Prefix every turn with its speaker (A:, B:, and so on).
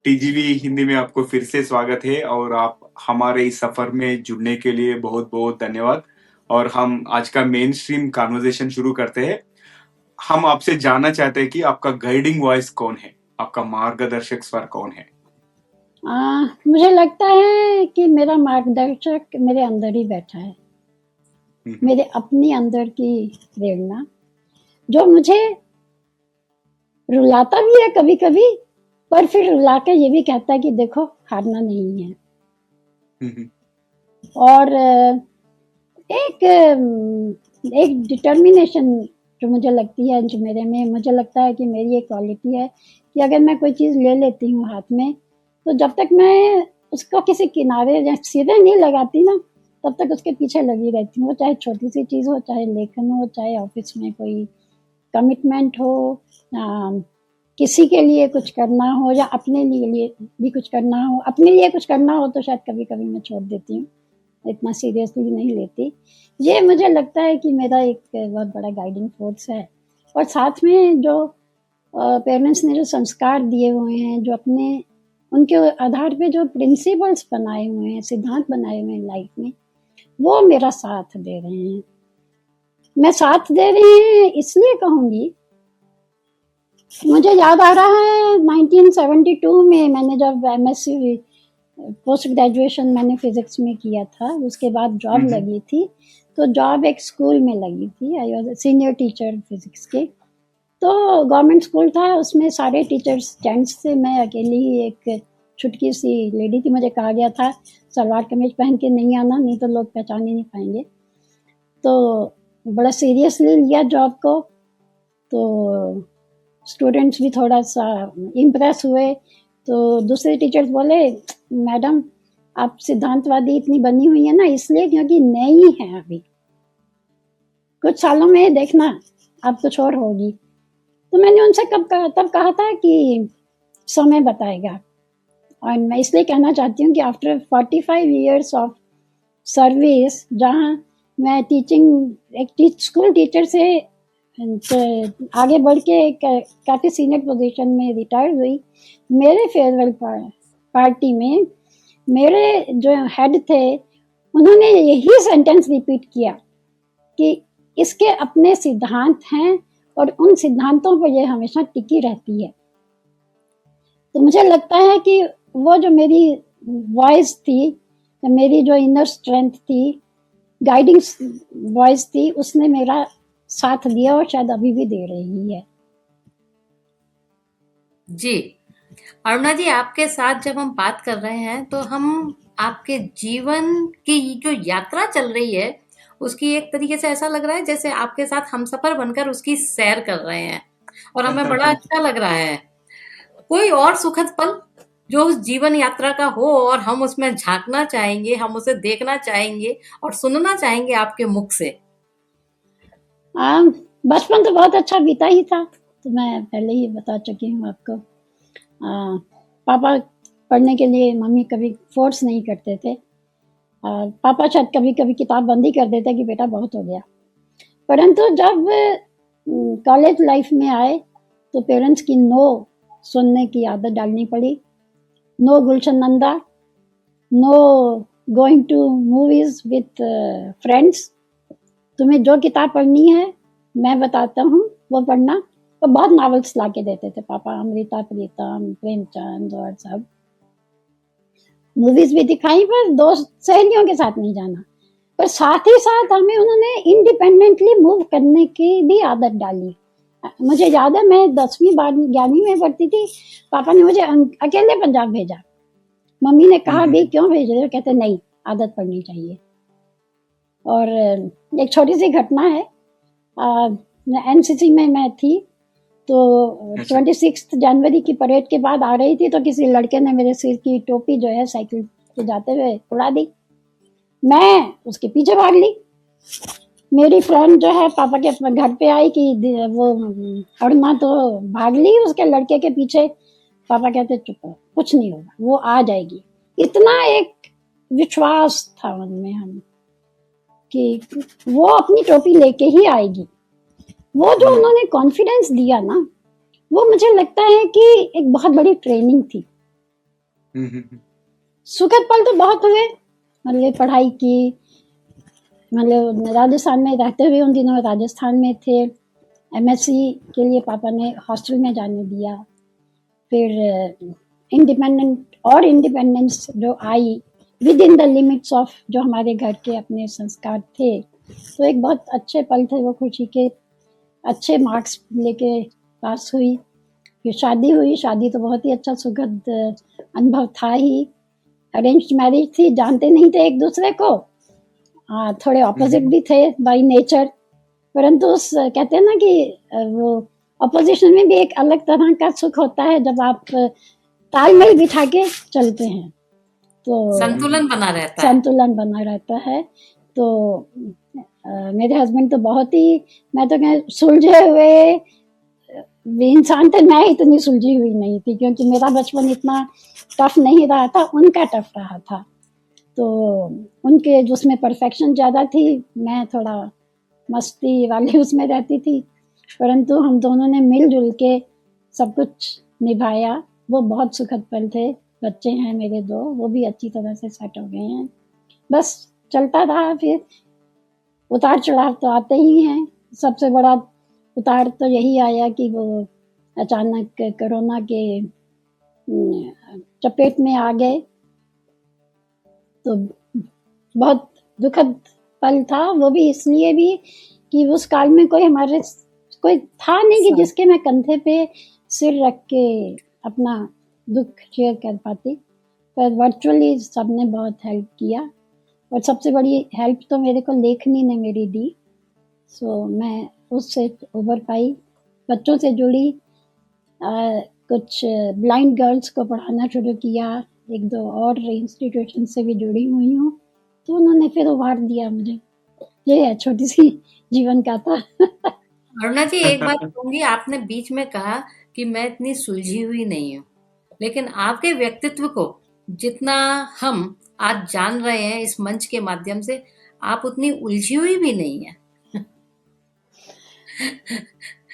A: TGV Hindi में आपको फिर से स्वागत है और आप हमारे इस सफर में जुड़ने के लिए बहुत बहुत धन्यवाद। और हम आज का मेन स्ट्रीम कॉन्वर्जेशन शुरू करते हैं। हम आपसे जानना चाहते हैं कि आपका गाइडिंग वॉइस कौन है, आपका मार्गदर्शक स्वर कौन है।
B: मुझे लगता है कि मेरा मार्गदर्शक मेरे अंदर ही बैठा है, मेरे अपने अंदर की प्रेरणा, जो मुझे रुलाता भी है कभी कभी, पर फिर रुला के ये भी कहता है कि देखो हारना नहीं है। और एक डिटर्मिनेशन जो मुझे लगती है, जो मेरे में मुझे लगता है कि मेरी एक क्वालिटी है कि अगर मैं कोई चीज़ ले लेती हूँ हाथ में, तो जब तक मैं उसको किसी किनारे या सीधे नहीं लगाती ना, तब तक उसके पीछे लगी रहती हूँ। वो चाहे छोटी सी चीज़ हो, चाहे लेखन हो, चाहे ऑफिस में कोई कमिटमेंट हो, किसी के लिए कुछ करना हो या अपने लिए भी कुछ करना हो। अपने लिए कुछ करना हो तो शायद कभी कभी मैं छोड़ देती हूँ, इतना सीरियसली नहीं लेती। ये मुझे लगता है कि मेरा एक बहुत बड़ा गाइडिंग फोर्स है। और साथ में जो पेरेंट्स ने जो संस्कार दिए हुए हैं, जो अपने उनके आधार पे जो प्रिंसिपल्स बनाए हुए हैं, सिद्धांत बनाए हुए हैं लाइफ में, वो मेरा साथ दे रहे हैं। मैं साथ दे रही हैं इसलिए कहूँगी, मुझे याद आ रहा है 1972 में मैंने जब एमएससी पोस्ट ग्रेजुएशन मैंने फिजिक्स में किया था, उसके बाद जॉब लगी थी। तो जॉब एक स्कूल में लगी थी, I was senior teacher physics के। तो गवर्नमेंट स्कूल था, उसमें सारे टीचर्स जेंट्स थे, मैं अकेली ही एक छुटकी सी लेडी थी। मुझे कहा गया था सलवार कमीज पहन के नहीं आना, नहीं तो लोग पहचान ही नहीं पाएंगे। तो बड़ा सीरियसली लिया जॉब को। तो स्टूडेंट्स भी थोड़ा सा इम्प्रेस हुए। तो दूसरे टीचर्स बोले, मैडम आप सिद्धांतवादी इतनी बनी हुई है ना, इसलिए क्योंकि नई है, अभी कुछ सालों में देखना आप कुछ और होगी। तो मैंने उनसे तब कहा था कि समय बताएगा। और मैं इसलिए कहना चाहती हूँ कि आफ्टर 45 years ऑफ सर्विस, जहाँ मैं एक स्कूल टीचर से आगे बढ़ के काफ़ी सीनियर पोजीशन में रिटायर हुई, मेरे फेयरवेल पार्टी में मेरे जो हेड थे, उन्होंने यही सेंटेंस रिपीट किया कि इसके अपने सिद्धांत हैं और उन सिद्धांतों पर ये हमेशा टिकी रहती है। तो मुझे लगता है कि वो जो मेरी वॉइस थी, मेरी जो इनर स्ट्रेंथ थी, गाइडिंग वॉइस थी, उसने मेरा साथ दिया और शायद अभी भी दे रही है।
C: जी अरुणा जी, आपके साथ जब हम बात कर रहे हैं तो हम आपके जीवन की जो यात्रा चल रही है उसकी एक तरीके से ऐसा लग रहा है जैसे आपके साथ हमसफर बनकर उसकी सैर कर रहे हैं, और हमें बड़ा अच्छा लग रहा है। कोई और सुखद पल जो उस जीवन यात्रा का हो और हम उसमें झांकना चाहेंगे, हम उसे देखना चाहेंगे और सुनना चाहेंगे आपके मुख से।
B: बचपन तो बहुत अच्छा बीता ही था, तो मैं पहले ही बता चुकी हूँ आपको। पापा पढ़ने के लिए मम्मी कभी फोर्स नहीं करते थे, और पापा शायद कभी कभी किताब बंदी कर देते कि बेटा बहुत हो गया। परंतु जब कॉलेज लाइफ में आए तो पेरेंट्स की नो सुनने की आदत डालनी पड़ी। No Gulshan Nanda, no going to movies with friends. तुम्हें जो किताब पढ़नी है मैं बताता हूँ वो पढ़ना। तो बहुत नॉवेल्स ला के देते थे पापा, अमृता प्रीतम, प्रेमचंद और सब। मूवीज भी दिखाई, पर दोस्त सहेलियों के साथ नहीं जाना। पर साथ ही साथ हमें उन्होंने इंडिपेंडेंटली मूव करने की भी आदत डाली। मुझे याद है मैं 10वीं 11वीं में पढ़ती थी, पापा ने मुझे अकेले पंजाब भेजा। मम्मी ने कहा भी क्यों भेज रहे हो, कहते नहीं आदत पड़नी चाहिए। और एक छोटी सी घटना है, एनसीसी में मैं थी, तो 26 जनवरी की परेड के बाद आ रही थी, तो किसी लड़के ने मेरे सिर की टोपी जो है साइकिल से जाते हुए उड़ा दी। मैं उसके पीछे भाग ली। मेरी फ्रेंड जो है पापा के घर पे आई कि वो अरुणा तो भाग ली उसके लड़के के पीछे। पापा कहते चुप, कुछ नहीं होगा, वो आ जाएगी। इतना एक विश्वास था उनमें हम कि वो अपनी टोपी लेके ही आएगी। वो जो उन्होंने कॉन्फिडेंस दिया ना, वो मुझे लगता है कि एक बहुत बड़ी ट्रेनिंग थी। सुखद पल तो बहुत हुए, मतलब पढ़ाई की, मतलब राजस्थान में रहते हुए उन दिनों राजस्थान में थे। एमएससी के लिए पापा ने हॉस्टल में जाने दिया। फिर इंडिपेंडेंस जो आई within the limits of जो हमारे घर के अपने संस्कार थे, तो एक बहुत अच्छे पल थे वो, खुशी के। अच्छे मार्क्स लेके पास हुई। फिर शादी हुई। शादी तो बहुत ही अच्छा सुखद अनुभव था ही। अरेंज्ड मैरिज थी, जानते नहीं थे एक दूसरे को। थोड़े ऑपोजिट भी थे बाय नेचर, परंतु उस कहते हैं ना कि वो अपोजिशन में भी एक अलग तरह का सुख होता है जब आप तालमेल बिठा के चलते हैं, तो
C: संतुलन बना रहता है।
B: संतुलन बना रहता है। तो मेरे हस्बैंड तो बहुत ही, मैं तो कह सुलझे हुए इंसान थे। मैं इतनी सुलझी हुई नहीं थी, क्योंकि मेरा बचपन इतना टफ नहीं रहा था, उनका टफ रहा था। तो उनके जिसमें परफेक्शन ज़्यादा थी, मैं थोड़ा मस्ती वाली उसमें रहती थी, परंतु हम दोनों ने मिलजुल के सब कुछ निभाया। वो बहुत सुखद पल थे। बच्चे हैं मेरे 2, वो भी अच्छी तरह से सेट हो गए हैं। बस चलता रहा। फिर उतार चढ़ाव तो आते ही हैं। सबसे बड़ा उतार तो यही आया कि वो अचानक कोरोना के चपेट में आ गए, तो बहुत दुखद पल था वो भी, इसलिए भी कि उस काल में कोई था नहीं कि जिसके मैं कंधे पे सिर रख के अपना दुख शेयर कर पाती, पर वर्चुअली सबने बहुत हेल्प किया। और सबसे बड़ी हेल्प तो मेरे को लेखनी ने मेरी दी। सो मैं उससे उबर पाई, बच्चों से जुड़ी, कुछ ब्लाइंड गर्ल्स को पढ़ाना शुरू किया, 1-2 और इंस्टीट्यूशन से भी जुड़ी हुई हूँ, तो उन्होंने फिर उभार दिया मुझे। ये है छोटी सी जीवन गाथा।
C: अरुणा जी, एक बात कहूंगी, आपने बीच में कहा कि मैं इतनी सुलझी हुई नहीं हूँ, लेकिन आपके व्यक्तित्व को जितना हम आज जान रहे हैं इस मंच के माध्यम से, आप उतनी उलझी हुई भी नहीं है।